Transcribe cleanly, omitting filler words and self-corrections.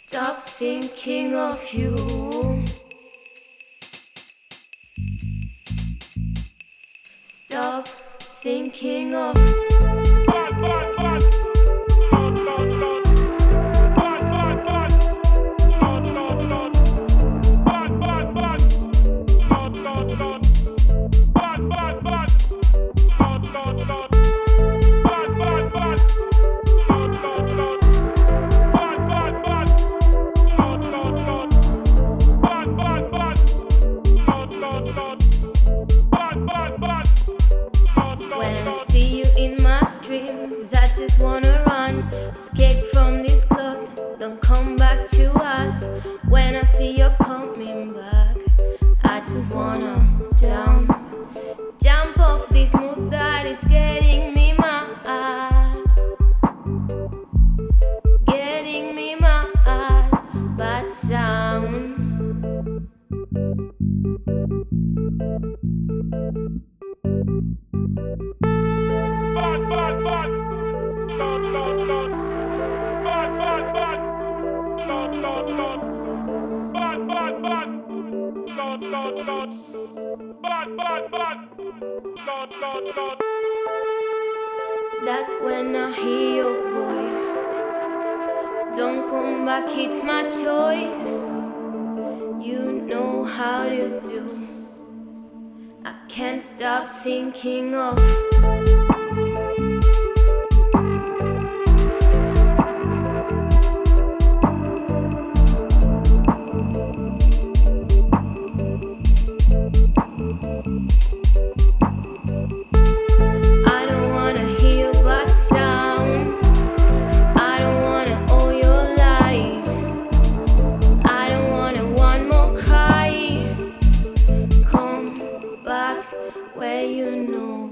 Stop thinking of you. Stop thinking of I just wanna run, escape from this club, don't come back to us. When I see you're coming back, I just wanna jump off this mood that it's getting me mad, bad sound. That's when I hear your voice. Don't come back, it's my choice. You know how to do. I can't stop thinking of where you know